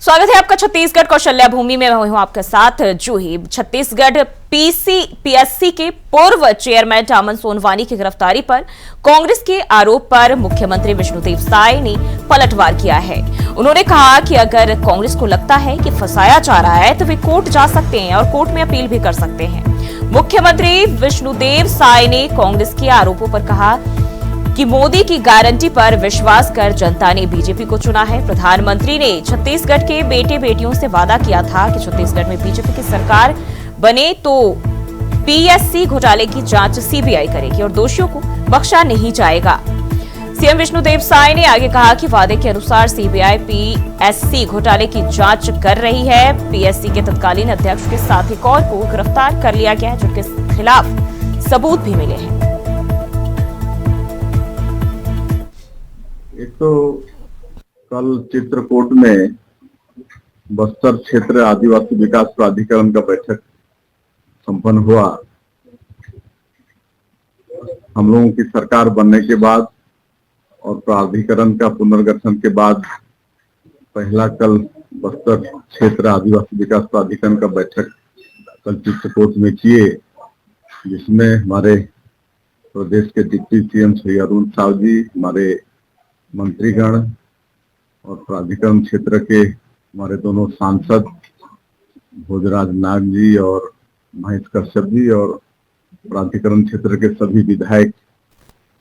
स्वागत है आपका छत्तीसगढ़ कौशल्या भूमि में। मैं हूं आपके साथ जूही। छत्तीसगढ़ पीएससी के पूर्व चेयरमैन टामन सोनवानी की गिरफ्तारी पर कांग्रेस के आरोप पर मुख्यमंत्री विष्णुदेव साय ने पलटवार किया है। उन्होंने कहा कि अगर कांग्रेस को लगता है कि फंसाया जा रहा है तो वे कोर्ट जा सकते हैं और कोर्ट में अपील भी कर सकते हैं। मुख्यमंत्री विष्णुदेव साय ने कांग्रेस के आरोपों पर कहा कि मोदी की गारंटी पर विश्वास कर जनता ने बीजेपी को चुना है। प्रधानमंत्री ने छत्तीसगढ़ के बेटे बेटियों से वादा किया था कि छत्तीसगढ़ में बीजेपी की सरकार बने तो पीएससी घोटाले की जांच सीबीआई करेगी और दोषियों को बख्शा नहीं जाएगा। सीएम विष्णुदेव साय ने आगे कहा कि वादे के अनुसार सीबीआई पीएससी घोटाले की जांच कर रही है। पीएससी के तत्कालीन अध्यक्ष के साथ एक और को गिरफ्तार कर लिया गया है, जिनके खिलाफ सबूत भी मिले हैं। एक तो कल चित्रकूट में बस्तर क्षेत्र आदिवासी विकास प्राधिकरण का बैठक संपन्न हुआ। हम लोगों की सरकार बनने के बाद और प्राधिकरण का पुनर्गठन के बाद पहला कल बस्तर क्षेत्र आदिवासी विकास प्राधिकरण का बैठक कल चित्रकूट में किए, जिसमें हमारे प्रदेश के डिप्टी सीएम श्री अरुण साव जी, हमारे मंत्रीगण और प्राधिकरण क्षेत्र के हमारे दोनों सांसद भोजराज नाग जी और महेश कश्यप जी और प्राधिकरण क्षेत्र के सभी विधायक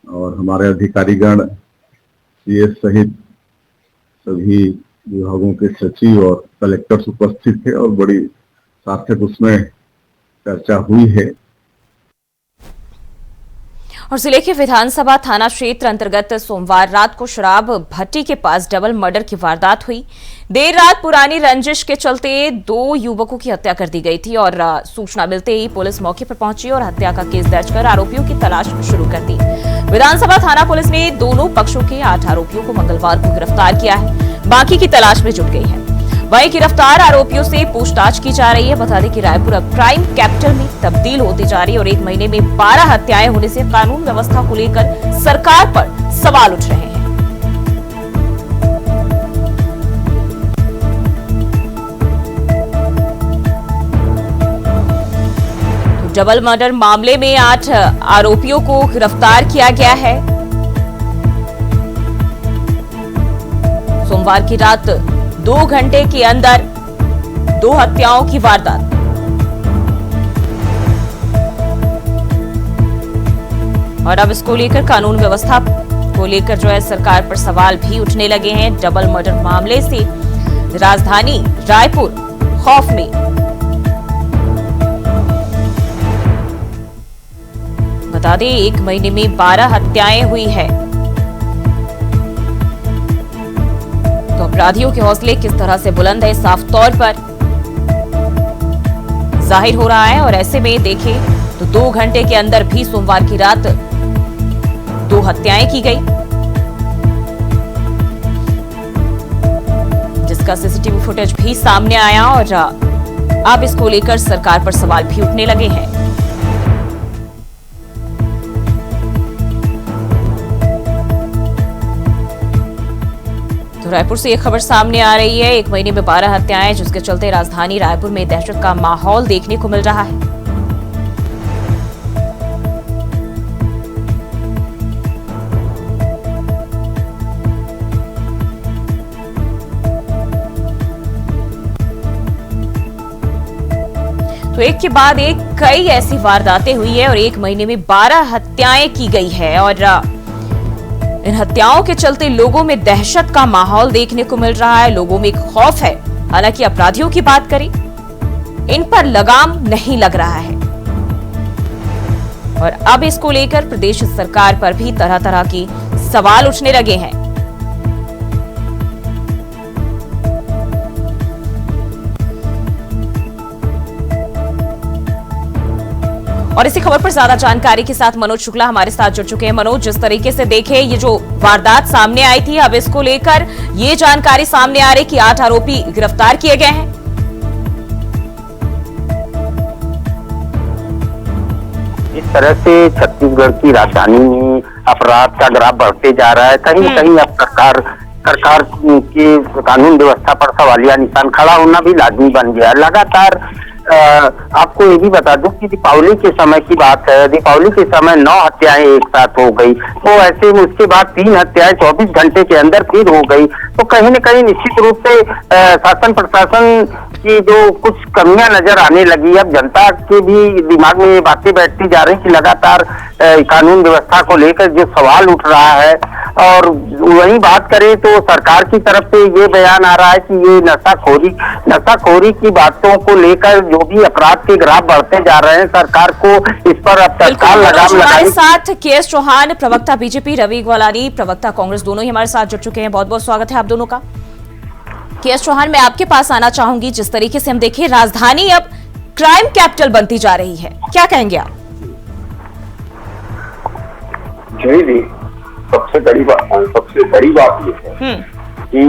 और हमारे अधिकारीगण, सीएस सहित सभी विभागों के सचिव और कलेक्टर्स उपस्थित थे और बड़ी सार्थक उसमें चर्चा हुई है। और जिले के विधानसभा थाना क्षेत्र अंतर्गत सोमवार रात को शराब भट्टी के पास डबल मर्डर की वारदात हुई। देर रात पुरानी रंजिश के चलते 2 युवकों की हत्या कर दी गई थी और सूचना मिलते ही पुलिस मौके पर पहुंची और हत्या का केस दर्ज कर आरोपियों की तलाश शुरू कर दी। विधानसभा थाना पुलिस ने दोनों पक्षों के 8 आरोपियों को मंगलवार को गिरफ्तार किया है, बाकी की तलाश में जुट गई है। वहीं गिरफ्तार आरोपियों से पूछताछ की जा रही है। बता दें कि रायपुर अब क्राइम कैपिटल में तब्दील होती जा रही है और एक महीने में 12 हत्याएं होने से कानून व्यवस्था को लेकर सरकार पर सवाल उठ रहे हैं। तो डबल मर्डर मामले में 8 आरोपियों को गिरफ्तार किया गया है। सोमवार की रात 2 घंटे के अंदर 2 हत्याओं की वारदात। और अब इसको लेकर कानून व्यवस्था को लेकर जो है सरकार पर सवाल भी उठने लगे हैं। डबल मर्डर मामले से राजधानी रायपुर खौफ में। बता दें, एक महीने में 12 हत्याएं हुई है। तो अपराधियों के हौसले किस तरह से बुलंद है, साफ तौर पर जाहिर हो रहा है। और ऐसे में देखें तो 2 घंटे के अंदर भी सोमवार की रात 2 हत्याएं की गई, जिसका सीसीटीवी फुटेज भी सामने आया और अब इसको लेकर सरकार पर सवाल भी उठने लगे हैं। तो रायपुर से एक खबर सामने आ रही है। एक महीने में 12 हत्याएं, जिसके चलते राजधानी रायपुर में दहशत का माहौल देखने को मिल रहा है। तो एक के बाद एक कई ऐसी वारदातें हुई है और एक महीने में 12 हत्याएं की गई है और इन हत्याओं के चलते लोगों में दहशत का माहौल देखने को मिल रहा है। लोगों में एक खौफ है। हालांकि अपराधियों की बात करें, इन पर लगाम नहीं लग रहा है और अब इसको लेकर प्रदेश सरकार पर भी तरह तरह के सवाल उठने लगे हैं। और इसी खबर पर ज्यादा जानकारी के साथ मनोज शुक्ला हमारे साथ जुड़ चुके हैं। मनोज, जिस तरीके से देखे ये जो वारदात सामने आई थी, अब इसको लेकर ये जानकारी सामने आ रही कि 8 आरोपी गिरफ्तार किए गए हैं। इस तरह से छत्तीसगढ़ की राजधानी में अपराध का ग्राफ बढ़ते जा रहा है। कहीं न कहीं अब सरकार सरकार की कानून व्यवस्था पर सवालिया निशान खड़ा होना भी लाजमी बन गया। लगातार आपको ये भी बता दूं कि दीपावली के समय की बात है, दीपावली के समय 9 हत्याएं एक साथ हो गई, तो ऐसे में उसके बाद 3 हत्याएं 24 घंटे के अंदर फिर हो गई। तो कहीं न कहीं निश्चित रूप से शासन प्रशासन की जो कुछ कमियां नजर आने लगी। अब जनता के भी दिमाग में ये बातें बैठती जा रही कि लगातार कानून व्यवस्था को लेकर जो सवाल उठ रहा है। और वही बात करें तो सरकार की तरफ से ये बयान आ रहा है कि ये नशाखोरी की बातों को लेकर जो भी अपराध के ग्राफ बढ़ते जा रहे हैं, सरकार को इस पर अब तत्काल लगाम लगाने। हमारे साथ के.एस. चौहान, प्रवक्ता बीजेपी, रवि ग्वालानी, प्रवक्ता कांग्रेस, दोनों ही हमारे साथ जुड़ चुके हैं। बहुत बहुत स्वागत है आप दोनों का। के.एस. चौहान, मैं आपके पास आना चाहूंगी। जिस तरीके से हम देखें, राजधानी अब क्राइम कैपिटल बनती जा रही है, क्या कहेंगे आप? जी, सबसे बड़ी बात ये है कि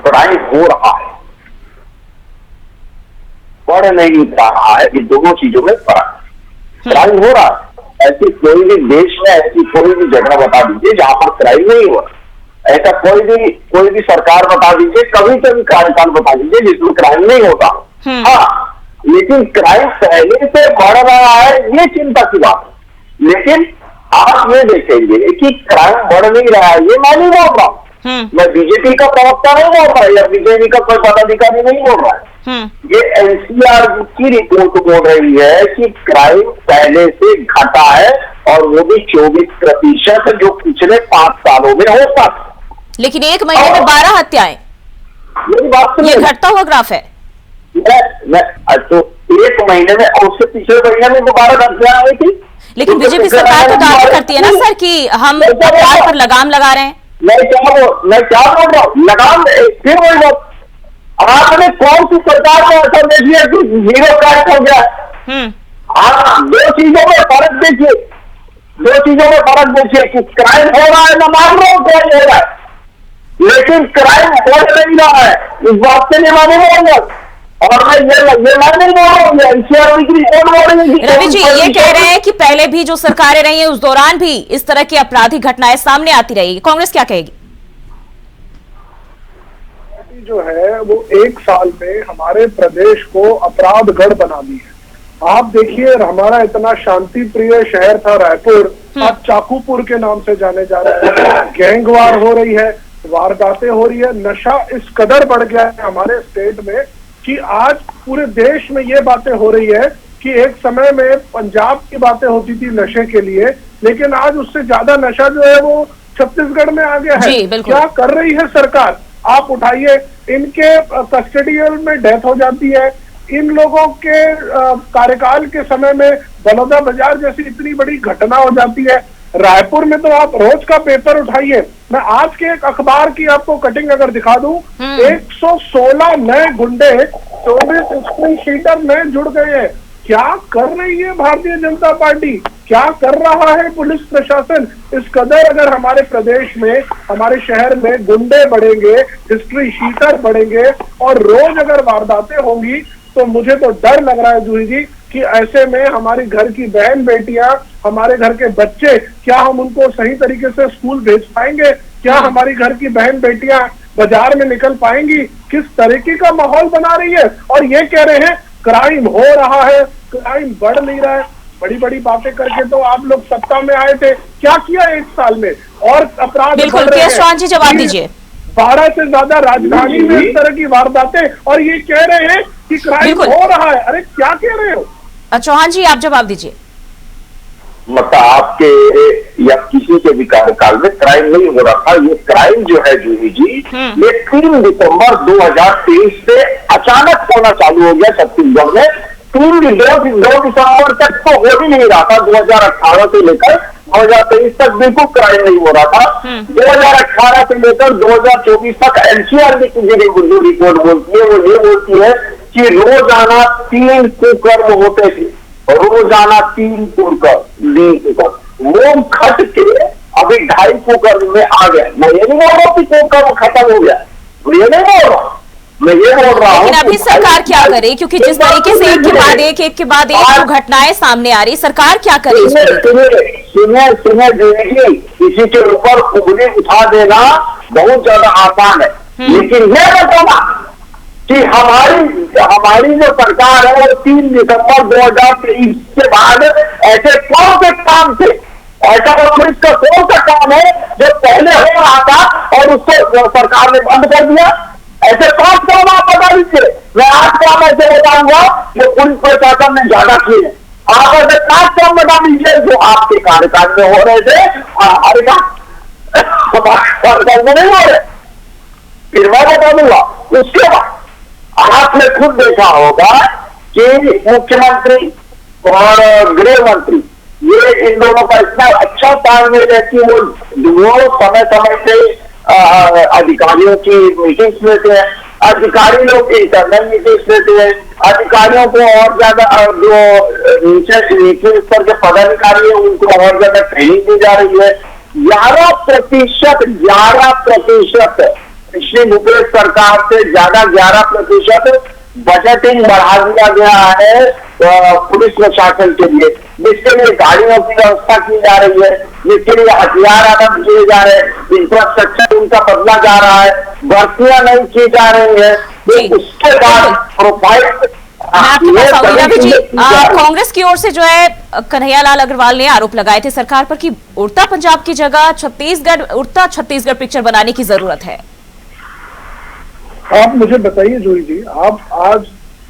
क्राइम हो रहा है, बढ़ नहीं रहा है। ये दोनों चीजों में फर्क है। क्राइम हो रहा है, ऐसी कोई भी देश में ऐसी कोई भी जगह बता दीजिए जहां पर क्राइम नहीं हो रहा। ऐसा कोई भी सरकार बता दीजिए, कभी कभी कार्यकाल बता दीजिए जिसमें क्राइम नहीं होता। हाँ, लेकिन क्राइम पहले से बढ़ रहा है, ये चिंता की बात है। लेकिन आप ये देखेंगे कि क्राइम बढ़ नहीं रहा है, ये मैं नहीं बोल रहा। मैं बीजेपी का प्रवक्ता नहीं बोल रहा या बीजेपी का कोई पदाधिकारी नहीं बोल रहा है। ये एनसीआर की रिपोर्ट बोल रही है कि क्राइम पहले से घटा है, और वो भी 24% जो पिछले 5 सालों में होता था। लेकिन एक महीने में 12 हत्याएं, मेरी बात सुनिए, ये घटता हुआ ग्राफ है। तो एक महीने में, और उससे पिछले महीने में 12 हत्याएं हुई थी। लेकिन बीजेपी सरकार तो दावा करती है ना सर कि हम अपराध पर लगाम लगा रहे हैं। मैं क्या बोल रहा हूँ, लगाम फिर वही बात। आपने कौन सी सरकार को ऐसा देखिए कि 0 क्राइम हो गया? आप दो चीजों में फर्क देखिए कि क्राइम हो रहा है, मैं मान रहा हूँ क्राइम हो रहा है, लेकिन क्राइम बढ़ नहीं रहा है। इस बात से नहीं माने बोलूंगा। और मैं नहीं बोल रहा हूँ, एनसीआर की रिपोर्ट बोल रही है। रवि जी ये कह रहे हैं कि पहले भी जो सरकारें रही हैं उस दौरान भी इस तरह की आपराधिक घटनाएं सामने आती रहेगी। कांग्रेस क्या कहेगी? जो है वो 1 साल में हमारे प्रदेश को अपराध गढ़ बना दी है। आप देखिए, हमारा इतना शांति प्रिय शहर था रायपुर, आज चाकूपुर के नाम से जाने जा रहा है। गैंगवार हो रही है, वारदातें हो रही है, नशा इस कदर बढ़ गया है हमारे स्टेट में कि आज पूरे देश में ये बातें हो रही है कि एक समय में पंजाब की बातें होती थी नशे के लिए, लेकिन आज उससे ज्यादा नशा जो है वो छत्तीसगढ़ में आ गया है। क्या कर रही है सरकार? आप उठाइए, इनके कस्टडियल में डेथ हो जाती है। इन लोगों के कार्यकाल के समय में बलौदा बाजार जैसी इतनी बड़ी घटना हो जाती है। रायपुर में तो आप रोज का पेपर उठाइए, मैं आज के एक अखबार की आपको कटिंग अगर दिखा दूं, 116 नए गुंडे, 24 स्क्रीन शीटर नए जुड़ गए हैं। क्या कर रही है भारतीय जनता पार्टी? क्या कर रहा है पुलिस प्रशासन? इस कदर अगर हमारे प्रदेश में, हमारे शहर में गुंडे बढ़ेंगे, हिस्ट्री शीटर बढ़ेंगे और रोज अगर वारदातें होंगी, तो मुझे तो डर लग रहा है जूही जी कि ऐसे में हमारी घर की बहन बेटियां, हमारे घर के बच्चे, क्या हम उनको सही तरीके से स्कूल भेज पाएंगे? क्या हमारी घर की बहन बेटियां बाजार में निकल पाएंगी? किस तरीके का माहौल बना रही है। और ये कह रहे हैं क्राइम हो रहा है, क्राइम बढ़ नहीं रहा है। बड़ी बड़ी बातें करके तो आप लोग सत्ता में आए थे, क्या किया 1 साल में? और अपराध बिल्कुल, के.एस. चौहान जी जवाब दीजिए। 12 से ज्यादा राजधानी में इस तरह की वारदातें, और ये कह रहे हैं कि क्राइम हो रहा है। अरे क्या कह रहे हो? चौहान जी आप जवाब दीजिए। मतलब आपके या किसी के भी कार्यकाल में क्राइम नहीं हो रहा था। ये क्राइम जो है जूही जी, ये 3 दिसंबर 2023 से अचानक होना चालू हो गया छत्तीसगढ़ में। 2 दिसंबर तक तो हो ही नहीं रहा था। 2018 से लेकर 2023 तक बिल्कुल क्राइम नहीं हो रहा था। 2018 से लेकर 2024 तक एनसीआर की रिपोर्ट बोलती है, वो ये बोलती है कि रोजाना 3 कुकर्म होते थे, रोजाना 3 कुकर्म, वो घट के अभी 2.5 कुकर्म में आ गया। मैं ये नहीं बोल रहा कि कुकर्म खत्म हो गया, ये नहीं बोल रहा, मैं ये बोल रहा हूँ। लेकिन अभी सरकार क्या करे? क्योंकि जिस तरीके से एक के बाद एक जो घटनाएं सामने आ रही, सरकार क्या करे? सुने देखिए, किसी के ऊपर उंगली उठा देना बहुत ज्यादा आसान है, लेकिन यह बताना कि हमारी जो सरकार है वो 3 दिसंबर 2023 के बाद ऐसे कौन से काम थे, ऐसा कांग्रेस का कौन सा काम है जो पहले हो रहा था और उसको सरकार ने बंद कर दिया? ऐसे 5 काम आप बता दीजिए। मैं 8 काम ऐसे बताऊंगा जो पुलिस प्रशासन ने ज्यादा किए। आप ऐसे 5 काम बता दीजिए जो आपके कार्यकाल में हो रहे थे, हमारे कार्यकाल में नहीं हो रहे। फिर मैं बता दूंगा। उसके बाद आपने खुद देखा होगा कि मुख्यमंत्री और गृह मंत्री, ये इन दोनों का इतना अच्छा तालमेल है कि वो समय समय से अधिकारियों की मीटिंग्स लेते हैं, अधिकारी लोग इंटरनल मीटिंग्स लेते हैं, अधिकारियों को और ज्यादा जो नीचे स्तर के पदाधिकारी है उनको और ज्यादा ट्रेनिंग दी जा रही है। 11% पिछली भूपेश सरकार से ज्यादा 11% बजटिंग बढ़ा दिया गया है पुलिस प्रशासन के लिए, जिसके लिए गाड़ियों की व्यवस्था की जा रही है, जिसके लिए हथियार आनंद किए जा रहे हैं, इंफ्रास्ट्रक्चर उनका बदला जा रहा है, भर्तियां नहीं की जा रही है। तो उसके बाद प्रोफाइल कांग्रेस की ओर से जो है कन्हैयालाल अग्रवाल ने आरोप लगाए थे सरकार पर कि उड़ता पंजाब की जगह उड़ता छत्तीसगढ़ पिक्चर बनाने की जरूरत है। आप मुझे बताइए जूही जी, आप आज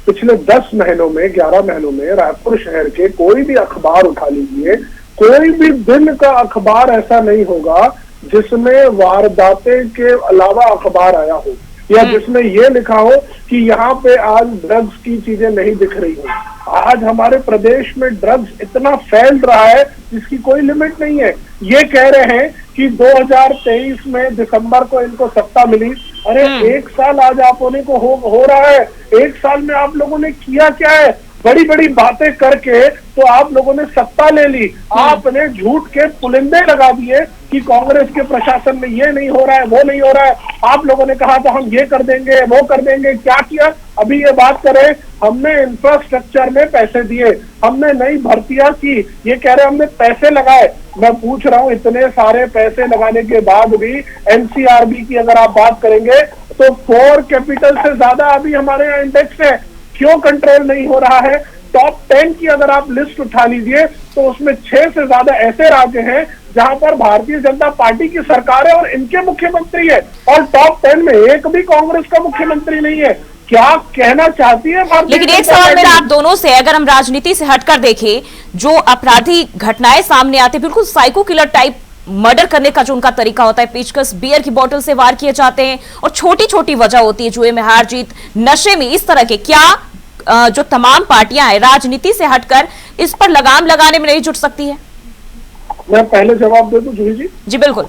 पिछले 10 महीनों में 11 महीनों में रायपुर शहर के कोई भी अखबार उठा लीजिए, कोई भी दिन का अखबार ऐसा नहीं होगा जिसमें वारदातें के अलावा अखबार आया हो या जिसमें यह लिखा हो कि यहाँ पे आज ड्रग्स की चीजें नहीं दिख रही हो। आज हमारे प्रदेश में ड्रग्स इतना फैल रहा है जिसकी कोई लिमिट नहीं है। ये कह रहे हैं कि 2023 में दिसंबर को इनको सत्ता मिली। अरे 1 साल आज आप होने को हो रहा है। 1 साल में आप लोगों ने किया क्या है? बड़ी बड़ी बातें करके तो आप लोगों ने सत्ता ले ली। आपने झूठ के पुलिंदे लगा दिए कि कांग्रेस के प्रशासन में ये नहीं हो रहा है, वो नहीं हो रहा है। आप लोगों ने कहा था हम ये कर देंगे, वो कर देंगे। क्या किया? अभी ये बात करें, हमने इंफ्रास्ट्रक्चर में पैसे दिए, हमने नई भर्तियां की, ये कह रहे हमने पैसे लगाए। मैं पूछ रहा हूँ, इतने सारे पैसे लगाने के बाद भी एनसीआरबी की अगर आप बात करेंगे तो 4 कैपिटल से ज्यादा अभी हमारे यहाँ इंडेक्स है। क्यों कंट्रोल नहीं हो रहा है? टॉप 10 की अगर आप लिस्ट उठा लीजिए तो उसमें 6 से ज्यादा ऐसे राज्य हैं जहां पर भारतीय जनता पार्टी की सरकार है और इनके मुख्यमंत्री है, और टॉप 10 में एक भी कांग्रेस का मुख्यमंत्री नहीं है। क्या कहना चाहती है भारतीय? लेकिन एक सवाल मेरा आप दोनों से, अगर हम राजनीति से हटकर देखें, जो अपराधी घटनाएं सामने आते बिल्कुल साइको किलर टाइप मर्डर करने का जो उनका तरीका होता है, पेचकस बियर की बोतल से वार किए जाते हैं और छोटी छोटी वजह होती है जुए में हार जीत, नशे में, इस तरह के, क्या जो तमाम पार्टियां हैं राजनीति से हटकर इस पर लगाम लगाने में नहीं जुट सकती है? मैं पहले जवाब दे दूं जूही जी? जी बिल्कुल।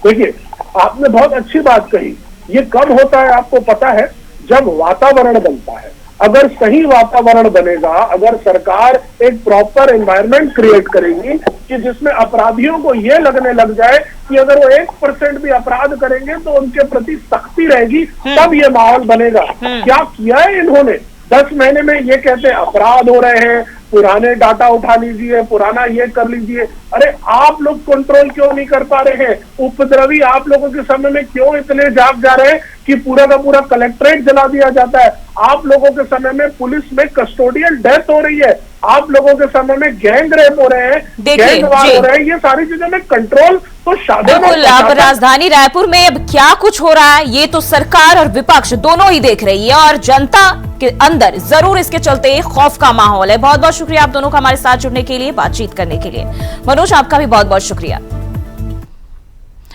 देखिए, आपने बहुत अच्छी बात कही। ये कब होता है आपको पता है? जब वातावरण बनता है। अगर सही वातावरण बनेगा, अगर सरकार एक प्रॉपर एनवायरनमेंट क्रिएट करेगी कि जिसमें अपराधियों को ये लगने लग जाए कि अगर वो 1% भी अपराध करेंगे तो उनके प्रति सख्ती रहेगी, तब ये माहौल बनेगा। क्या किया है इन्होंने? 10 महीने में ये कहते हैं अपराध हो रहे हैं, पुराने डाटा उठा लीजिए, पुराना ये कर लीजिए। अरे आप लोग कंट्रोल क्यों नहीं कर पा रहे हैं? उपद्रवी आप लोगों के समय में क्यों इतने जाग जा रहे हैं कि पूरा का पूरा कलेक्ट्रेट जला दिया जाता है? आप लोगों के समय में पुलिस में कस्टोडियल डेथ हो रही है, आप लोगों के समय में गैंग रेप हो रहे हैं, गैंग वार हो रहे हैं। ये सारी चीजों में कंट्रोल तो बिल्कुल। अब राजधानी रायपुर में अब क्या कुछ हो रहा है ये तो सरकार और विपक्ष दोनों ही देख रही है और जनता के अंदर जरूर इसके चलते खौफ का माहौल है। बहुत बहुत शुक्रिया आप दोनों का हमारे साथ जुड़ने के लिए, बातचीत करने के लिए। मनोज, आपका भी बहुत बहुत शुक्रिया।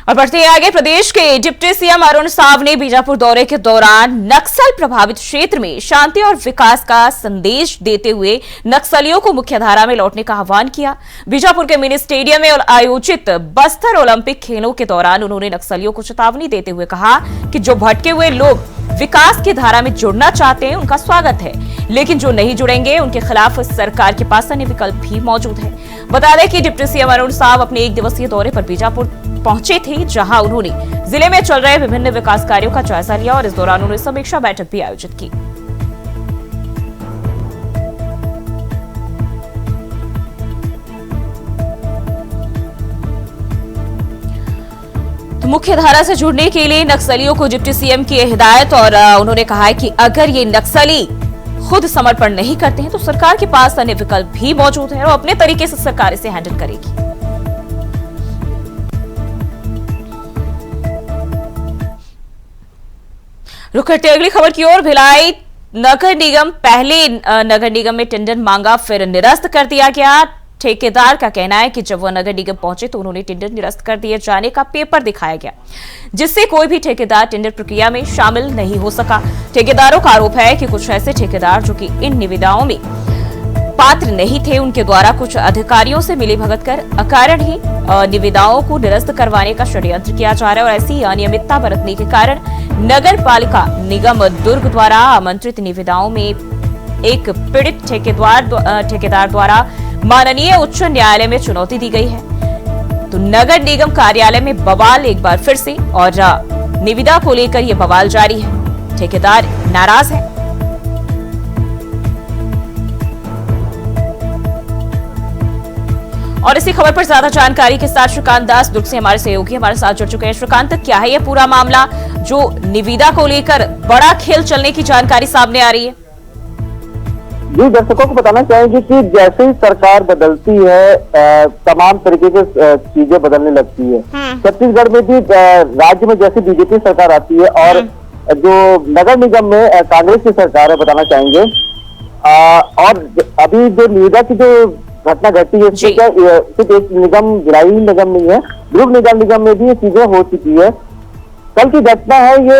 और बढ़ते हैं आगे, प्रदेश के डिप्टी सीएम अरुण साव ने बीजापुर दौरे के दौरान नक्सल प्रभावित क्षेत्र में शांति और विकास का संदेश देते हुए नक्सलियों को मुख्यधारा में लौटने का आह्वान किया। बीजापुर के मिनी स्टेडियम में आयोजित बस्तर ओलंपिक खेलों के दौरान उन्होंने नक्सलियों को चेतावनी देते हुए कहा कि जो भटके हुए लोग विकास की धारा में जुड़ना चाहते हैं उनका स्वागत है, लेकिन जो नहीं जुड़ेंगे उनके खिलाफ सरकार के पास अन्य विकल्प भी मौजूद है। बता दें कि डिप्टी सीएम अरुण साव अपने 1 दिवसीय दौरे पर बीजापुर पहुंचे थे, जहां उन्होंने जिले में चल रहे विभिन्न विकास कार्यों का जायजा लिया और इस दौरान उन्होंने समीक्षा बैठक भी आयोजित की। मुख्य धारा से जुड़ने के लिए नक्सलियों को डिप्टी सीएम की हिदायत और उन्होंने कहा है कि अगर ये नक्सली खुद समर्पण नहीं करते हैं तो सरकार के पास अन्य विकल्प भी मौजूद है और अपने तरीके से सरकार इसे हैंडल करेगी। रुक करते अगली खबर की ओर। भिलाई नगर निगम पहले नगर निगम में टेंडर मांगा, फिर निरस्त कर दिया गया। ठेकेदार का कहना है कि जब वह नगर निगम पहुंचे तो उन्होंने टेंडर निरस्त कर दिए जाने का पेपर दिखाया गया, जिससे कोई भी ठेकेदार टेंडर प्रक्रिया में शामिल नहीं हो सका। ठेकेदारों का आरोप है कि कुछ ऐसे ठेकेदार जो कि इन निविदाओं में पात्र नहीं थे, उनके द्वारा कुछ अधिकारियों से मिलीभगत कर अकारण ही निविदाओं को निरस्त करवाने का षड्यंत्र किया जा रहा है और ऐसी अनियमितता बरतने के कारण नगर पालिका निगम दुर्ग द्वारा आमंत्रित निविदाओं में एक पीड़ित ठेकेदार द्वारा माननीय उच्च न्यायालय में चुनौती दी गई है। तो नगर निगम कार्यालय में बवाल एक बार फिर से और निविदा को लेकर यह बवाल जारी है। ठेकेदार नाराज है। और इसी खबर पर ज्यादा जानकारी के साथ श्रीकांत दास दुर्ग से हमारे सहयोगी हमारे साथ जुड़ चुके हैं। श्रीकांत, क्या है यह पूरा मामला जो निविदा को लेकर बड़ा खेल चलने की जानकारी सामने आ रही है? जी, दर्शकों को बताना चाहेंगे कि जैसे ही सरकार बदलती है तमाम तरीके की चीजें बदलने लगती है। छत्तीसगढ़ में भी राज्य में जैसे बीजेपी सरकार आती है और जो नगर निगम में कांग्रेस की सरकार है, बताना चाहेंगे। और अभी जो निविदा की जो घटना घटी है, इससे क्या सिर्फ एक निगम भिलाई निगम नहीं है, दुर्ग निगम में भी ये चीजें हो चुकी है। कल की घटना है ये,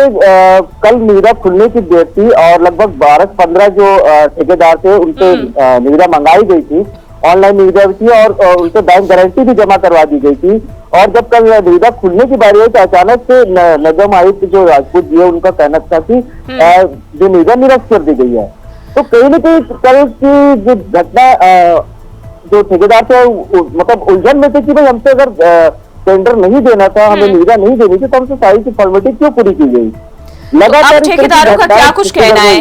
कल निविदा खुलने की डेट थी और लगभग 12-15 जो ठेकेदार थे उनसे निविदा मंगाई गई थी, ऑनलाइन निविदा थी और उनसे बैंक गारंटी भी जमा करवा दी गई थी। और जब कल निविदा खुलने की बारी हुई तो अचानक से निगम आयुक्त जो राजपूत जी है उनका कहना था कि जो निविदा निरस्त कर दी गई है। तो कहीं न कहीं कल की जो घटना जो ठेकेदार थे मतलब उलझन में थे कि भाई हमसे अगर टेंडर नहीं देना था, हमें निविदा नहीं देनी थी, तो हमसे सारी की फॉर्मेलिटी क्यों पूरी की गई। लगातार ठेकेदारों का क्या कुछ कहना है?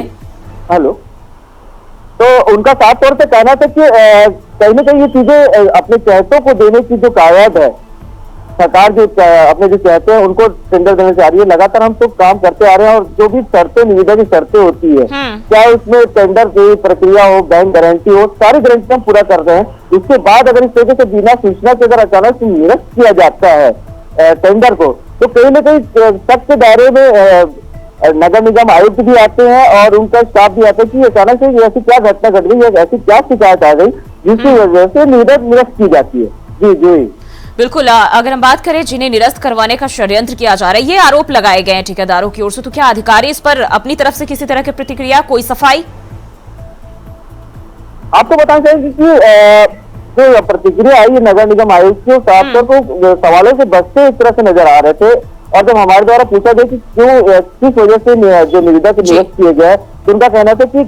हेलो, तो उनका साफ तौर पे कहना था कि कहीं ना कहीं ये चीजें अपने चहतों को देने की जो कायद है, सरकार जो अपने जो चाहते हैं उनको टेंडर देने से आ रही है। लगातार हम तो काम करते आ रहे हैं और जो भी शर्तें निविदा की शर्तें होती है, चाहे उसमें टेंडर की प्रक्रिया हो, बैंक गारंटी हो, सारी गारंटी हम पूरा कर रहे हैं। उसके बाद अगर इस तरीके से बिना सूचना के अगर अचानक से निरस्त किया जाता है टेंडर को, तो कहीं ना कहीं शक के दायरे में नगर निगम आयुक्त भी आते हैं और उनका स्टाफ भी आता है कि अचानक से ऐसी क्या घटना घट गई, ऐसी क्या शिकायत आ गई जिसकी वजह से निविदा निरस्त की जाती है। जी जी बिल्कुल। अगर हम बात करें जिन्हें निरस्त करवाने का षड्यंत्र किया जा रहा है, ये आरोप लगाए गए हैं ठेकेदारों की ओर से, तो क्या अधिकारी इस पर अपनी तरफ से किसी तरह की प्रतिक्रिया, कोई सफाई? आपको बताना चाहेंगे कि जो प्रतिक्रिया आई है नगर निगम आयुक्त की, साफ तौर पर सवालों से बचते इस तरह से नजर आ रहे थे। और जब हमारे द्वारा पूछा गया कि क्यों किस वजह से जो निविदा से निरस्त किए गए, तो उनका कहना था कि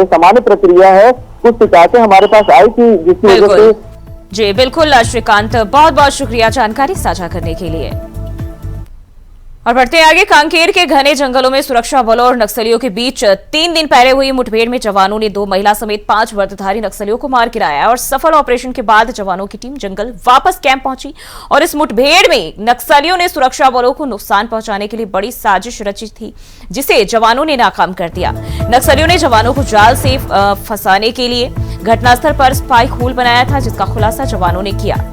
सामान्य प्रक्रिया है, कुछ शिकायतें हमारे पास आई थी जिसकी वजह से। जी बिल्कुल श्रीकांत, बहुत बहुत शुक्रिया जानकारी साझा करने के लिए। और बढ़ते आगे, कांकेर के घने जंगलों में सुरक्षा बलों और नक्सलियों के बीच 3 दिन पहले हुई मुठभेड़ में जवानों ने 2 महिला समेत 5 वर्दधारी नक्सलियों को मार गिराया और सफल ऑपरेशन के बाद जवानों की टीम जंगल वापस कैंप पहुंची और इस मुठभेड़ में नक्सलियों ने सुरक्षा बलों को नुकसान पहुंचाने के लिए बड़ी साजिश रची थी, जिसे जवानों ने नाकाम कर दिया। नक्सलियों ने जवानों को जाल से फंसाने के लिए घटनास्थल पर स्पाइक होल बनाया था, जिसका खुलासा जवानों ने किया।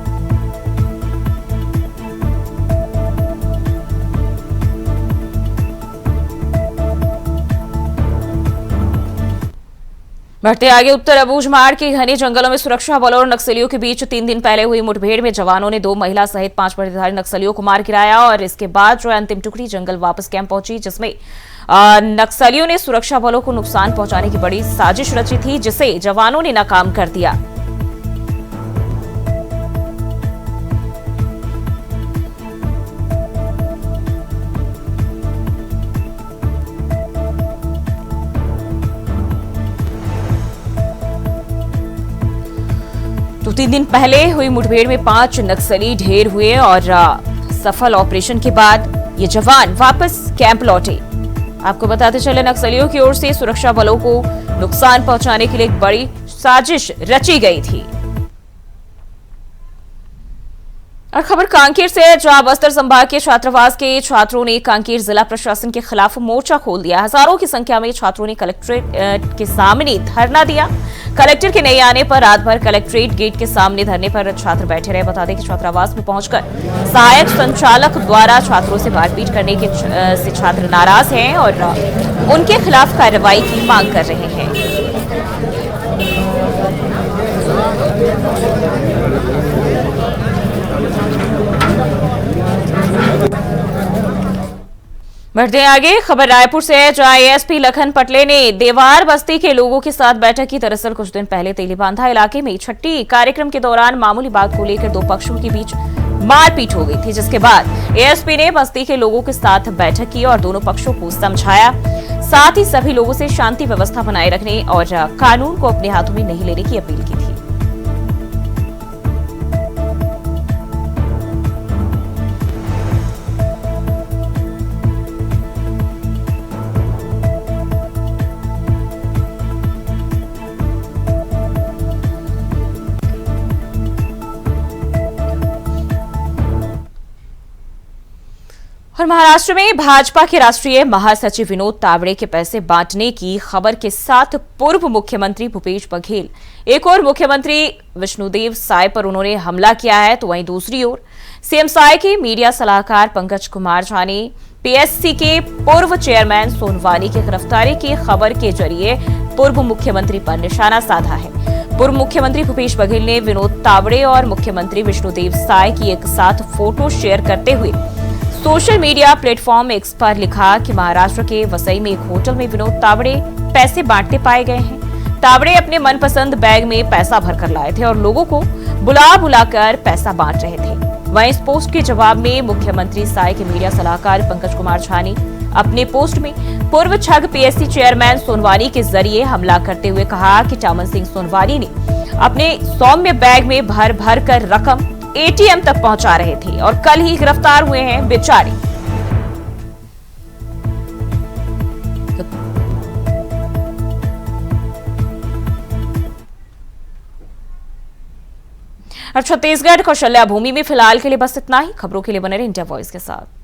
बढ़ते आगे, उत्तर अबूझमाड़ के घने जंगलों में सुरक्षा बलों और नक्सलियों के बीच 3 दिन पहले हुई मुठभेड़ में जवानों ने 2 महिला सहित 5 वर्दधारी नक्सलियों को मार गिराया और इसके बाद जो अंतिम टुकड़ी जंगल वापस कैंप पहुंची, जिसमें नक्सलियों ने सुरक्षा बलों को नुकसान पहुंचाने की बड़ी साजिश रची थी, जिसे जवानों ने नाकाम कर दिया। तो 3 दिन पहले हुई मुठभेड़ में 5 नक्सली ढेर हुए और सफल ऑपरेशन के बाद ये जवान वापस कैंप लौटे। आपको बताते चले, नक्सलियों की ओर से सुरक्षा बलों को नुकसान पहुंचाने के लिए एक बड़ी साजिश रची गई थी। और खबर कांकेर से, जहां बस्तर संभाग के छात्रावास के छात्रों ने कांकेर जिला प्रशासन के खिलाफ मोर्चा खोल दिया। हजारों की संख्या में छात्रों ने कलेक्ट्रेट के सामने धरना दिया। कलेक्टर के नहीं आने पर रात भर कलेक्ट्रेट गेट के सामने धरने पर छात्र बैठे रहे। बता दें कि छात्रावास में पहुंचकर सहायक संचालक द्वारा छात्रों से मारपीट करने के से छात्र नाराज हैं और उनके खिलाफ कार्रवाई की मांग कर रहे हैं। बढ़ते आगे, खबर रायपुर से है, जहां एएसपी लखन पटले ने देवार बस्ती के लोगों के साथ बैठक की। दरअसल कुछ दिन पहले तेलीबांधा इलाके में छठी कार्यक्रम के दौरान मामूली बात को लेकर दो पक्षों के बीच मारपीट हो गई थी, जिसके बाद एएसपी ने बस्ती के लोगों के साथ बैठक की और दोनों पक्षों को समझाया। साथ ही सभी लोगों से शांति व्यवस्था बनाए रखने और कानून को अपने हाथों में नहीं लेने की अपील की थी। और महाराष्ट्र में भाजपा के राष्ट्रीय महासचिव विनोद तावड़े के पैसे बांटने की खबर के साथ पूर्व मुख्यमंत्री भूपेश बघेल, एक और मुख्यमंत्री विष्णुदेव साय पर उन्होंने हमला किया है, तो वहीं दूसरी ओर सीएम साय के मीडिया सलाहकार पंकज कुमार झा ने पीएससी के पूर्व चेयरमैन सोनवानी की गिरफ्तारी की खबर के जरिए पूर्व मुख्यमंत्री पर निशाना साधा है। पूर्व मुख्यमंत्री भूपेश बघेल ने विनोद तावड़े और मुख्यमंत्री विष्णुदेव साय की एक साथ फोटो शेयर करते हुए सोशल मीडिया प्लेटफॉर्म एक्स पर लिखा कि महाराष्ट्र के वसई में एक होटल में विनोद तावड़े पैसे बांटते पाए गए हैं। तावड़े अपने मनपसंद बैग में पैसा भरकर लाए थे और लोगों को बुला बुलाकर पैसा बांट रहे थे। वहीं इस पोस्ट के जवाब में मुख्यमंत्री साय के मीडिया सलाहकार पंकज कुमार झा ने अपने पोस्ट में पूर्व छग पीएससी चेयरमैन सोनवानी के जरिए हमला करते हुए कहा कि टामन सिंह सोनवानी ने अपने सौम्य बैग में भर भर कर रकम एटीएम तक पहुंचा रहे थे और कल ही गिरफ्तार हुए हैं बेचारे। और छत्तीसगढ़ कौशल्या भूमि में फिलहाल के लिए बस इतना ही। खबरों के लिए बने रहे इंडिया वॉइस के साथ।